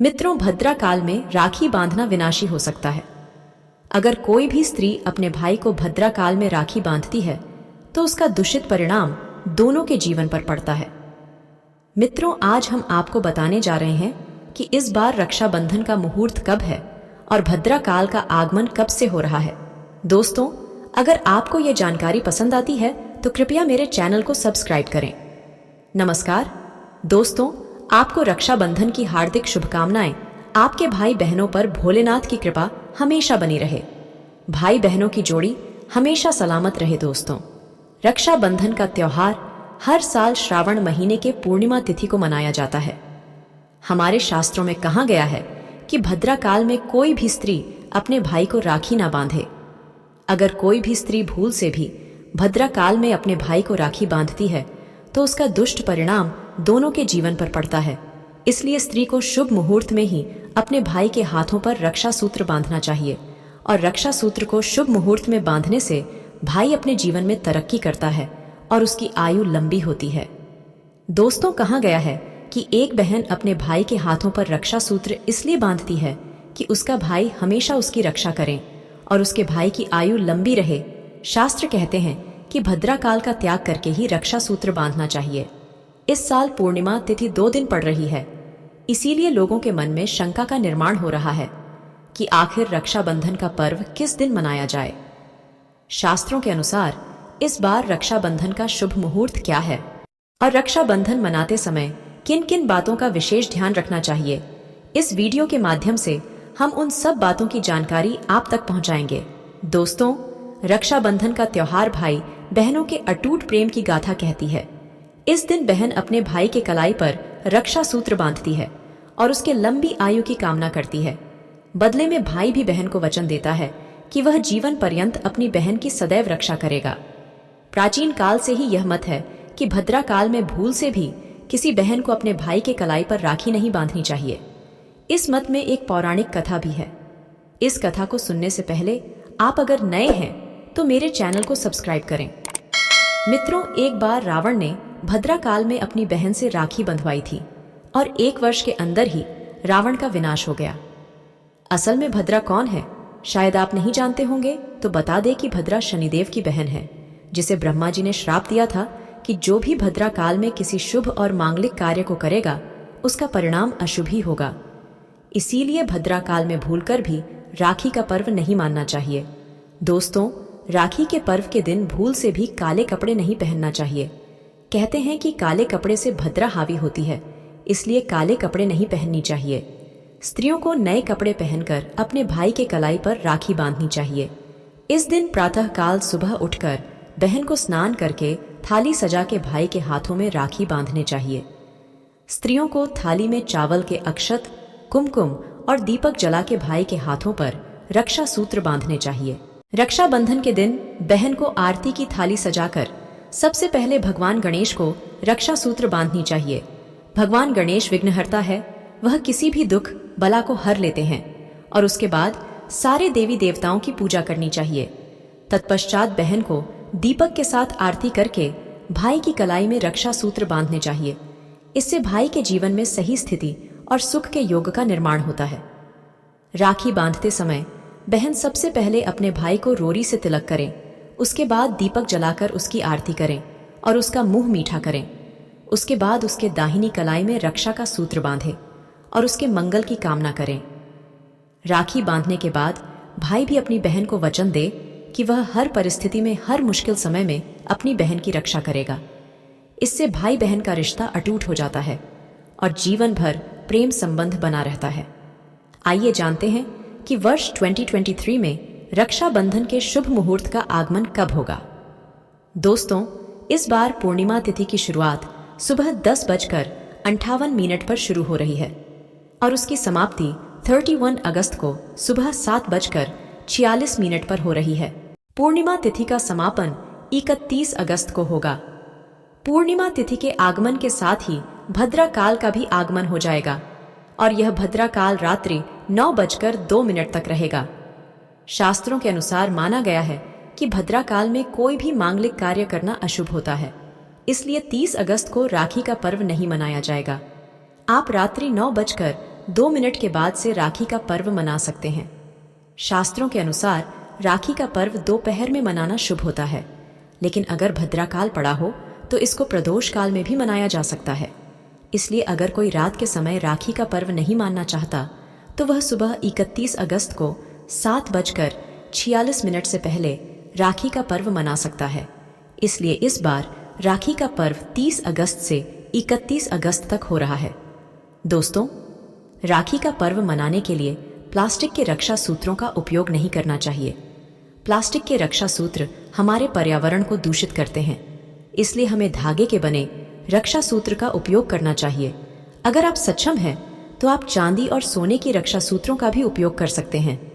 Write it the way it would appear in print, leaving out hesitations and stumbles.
मित्रों, भद्रा काल में राखी बांधना विनाशी हो सकता है। अगर कोई भी स्त्री अपने भाई को भद्रा काल में राखी बांधती है तो उसका दूषित परिणाम दोनों के जीवन पर पड़ता है। मित्रों, आज हम आपको बताने जा रहे हैं कि इस बार रक्षाबंधन का मुहूर्त कब है और भद्रा काल का आगमन कब से हो रहा है। दोस्तों, अगर आपको ये जानकारी पसंद आती है तो कृपया मेरे चैनल को सब्सक्राइब करें। नमस्कार दोस्तों, आपको रक्षाबंधन की हार्दिक शुभकामनाएं। आपके भाई बहनों पर भोलेनाथ की कृपा हमेशा बनी रहे। भाई बहनों की जोड़ी हमेशा सलामत रहे। दोस्तों, रक्षाबंधन का त्योहार हर साल श्रावण महीने के पूर्णिमा तिथि को मनाया जाता है। हमारे शास्त्रों में कहा गया है कि भद्रा काल में कोई भी स्त्री अपने भाई को राखी ना बांधे। अगर कोई भी स्त्री भूल से भी भद्रा काल में अपने भाई को राखी बांधती है तो उसका दुष्ट परिणाम दोनों के जीवन पर पड़ता है। इसलिए स्त्री को शुभ मुहूर्त में ही अपने भाई के हाथों पर रक्षा सूत्र बांधना चाहिए और रक्षा सूत्र को शुभ मुहूर्त में बांधने से भाई अपने जीवन में तरक्की करता है और उसकी आयु लंबी होती है। दोस्तों, कहा गया है कि एक बहन अपने भाई के हाथों पर रक्षा सूत्र इसलिए बांधती है कि उसका भाई हमेशा उसकी रक्षा करे और उसके भाई की आयु लंबी रहे। शास्त्र कहते हैं कि भद्रा काल का त्याग करके ही रक्षा सूत्र बांधना चाहिए। इस साल पूर्णिमा तिथि 2 दिन पड़ रही है, इसीलिए लोगों के मन में शंका का निर्माण हो रहा है कि आखिर रक्षाबंधन का पर्व किस दिन मनाया जाए। शास्त्रों के अनुसार इस बार रक्षाबंधन का शुभ मुहूर्त क्या है और रक्षाबंधन मनाते समय किन किन बातों का विशेष ध्यान रखना चाहिए, इस वीडियो के माध्यम से हम उन सब बातों की जानकारी आप तक पहुंचाएंगे। दोस्तों, रक्षाबंधन का त्योहार भाई बहनों के अटूट प्रेम की गाथा कहती है। इस दिन बहन अपने भाई के कलाई पर रक्षा सूत्र बांधती है और उसके लंबी आयु की कामना करती है। बदले में भाई भी बहन को वचन देता है कि वह जीवन पर्यंत अपनी बहन की सदैव रक्षा करेगा। प्राचीन काल से ही यह मत है कि भद्रा काल में भूल से भी किसी बहन को अपने भाई के कलाई पर राखी नहीं बांधनी चाहिए। इस मत में एक पौराणिक कथा भी है। इस कथा को सुनने से पहले आप अगर नए हैं तो मेरे चैनल को सब्सक्राइब करें। मित्रों, एक बार रावण ने भद्रा काल में अपनी बहन से राखी बंधवाई थी और 1 वर्ष के अंदर ही रावण का विनाश हो गया। असल में भद्रा कौन है, शायद आप नहीं जानते होंगे, तो बता दें कि भद्रा शनिदेव की बहन है, जिसे ब्रह्मा जी ने श्राप दिया था कि जो भी भद्रा काल में किसी शुभ और मांगलिक कार्य को करेगा उसका परिणाम अशुभ ही होगा। इसीलिए भद्रा काल में भूलकर भी राखी का पर्व नहीं मानना चाहिए। दोस्तों, राखी के पर्व के दिन भूल से भी काले कपड़े नहीं पहनना चाहिए। कहते हैं कि काले कपड़े से भद्रा हावी होती है, इसलिए काले कपड़े नहीं पहननी चाहिए। स्त्रियों को नए कपड़े पहनकर अपने भाई के कलाई पर राखी बांधनी चाहिए। इस दिन प्रातः काल सुबह उठकर बहन को स्नान करके थाली सजा के भाई के हाथों में राखी बांधने चाहिए। स्त्रियों को थाली में चावल के अक्षत, कुमकुम और दीपक जला के भाई के हाथों पर रक्षा सूत्र बांधने चाहिए। रक्षाबंधन के दिन बहन को आरती की थाली सजाकर सबसे पहले भगवान गणेश को रक्षा सूत्र बांधनी चाहिए। भगवान गणेश विघ्नहर्ता है, वह किसी भी दुख बला को हर लेते हैं और उसके बाद सारे देवी देवताओं की पूजा करनी चाहिए। तत्पश्चात बहन को दीपक के साथ आरती करके भाई की कलाई में रक्षा सूत्र बांधने चाहिए। इससे भाई के जीवन में सही स्थिति और सुख के योग का निर्माण होता है। राखी बांधते समय बहन सबसे पहले अपने भाई को रोरी से तिलक करें, उसके बाद दीपक जलाकर उसकी आरती करें और उसका मुंह मीठा करें। उसके बाद उसके दाहिनी कलाई में रक्षा का सूत्र बांधें और उसके मंगल की कामना करें। राखी बांधने के बाद भाई भी अपनी बहन को वचन दे कि वह हर परिस्थिति में, हर मुश्किल समय में अपनी बहन की रक्षा करेगा। इससे भाई बहन का रिश्ता अटूट हो जाता है और जीवन भर प्रेम संबंध बना रहता है। आइए जानते हैं कि वर्ष 2023 में रक्षाबंधन के शुभ मुहूर्त का आगमन कब होगा। दोस्तों, इस बार पूर्णिमा तिथि की शुरुआत सुबह 10:58 पर शुरू हो रही है और उसकी समाप्ति 31 अगस्त को सुबह 7:46 पर हो रही है। पूर्णिमा तिथि का समापन 31 अगस्त को होगा। पूर्णिमा तिथि के आगमन के साथ ही भद्रा काल का भी आगमन हो जाएगा और यह भद्रा काल रात्रि 9:02 तक रहेगा। शास्त्रों के अनुसार माना गया है कि भद्रा काल में कोई भी मांगलिक कार्य करना अशुभ होता है, इसलिए 30 अगस्त को राखी का पर्व नहीं मनाया जाएगा। आप रात्रि 2 मिनट के बाद से राखी का पर्व मना सकते हैं। शास्त्रों के अनुसार राखी का पर्व दोपहर में मनाना शुभ होता है, लेकिन अगर भद्राकाल पड़ा हो तो इसको प्रदोष काल में भी मनाया जा सकता है। इसलिए अगर कोई रात के समय राखी का पर्व नहीं मानना चाहता तो वह सुबह 31 अगस्त को 7:46 से पहले राखी का पर्व मना सकता है। इसलिए इस बार राखी का पर्व 30 अगस्त से 31 अगस्त तक हो रहा है। दोस्तों, राखी का पर्व मनाने के लिए प्लास्टिक के रक्षा सूत्रों का उपयोग नहीं करना चाहिए। प्लास्टिक के रक्षा सूत्र हमारे पर्यावरण को दूषित करते हैं, इसलिए हमें धागे के बने रक्षा सूत्र का उपयोग करना चाहिए। अगर आप सक्षम हैं तो आप चांदी और सोने की रक्षा सूत्रों का भी उपयोग कर सकते हैं।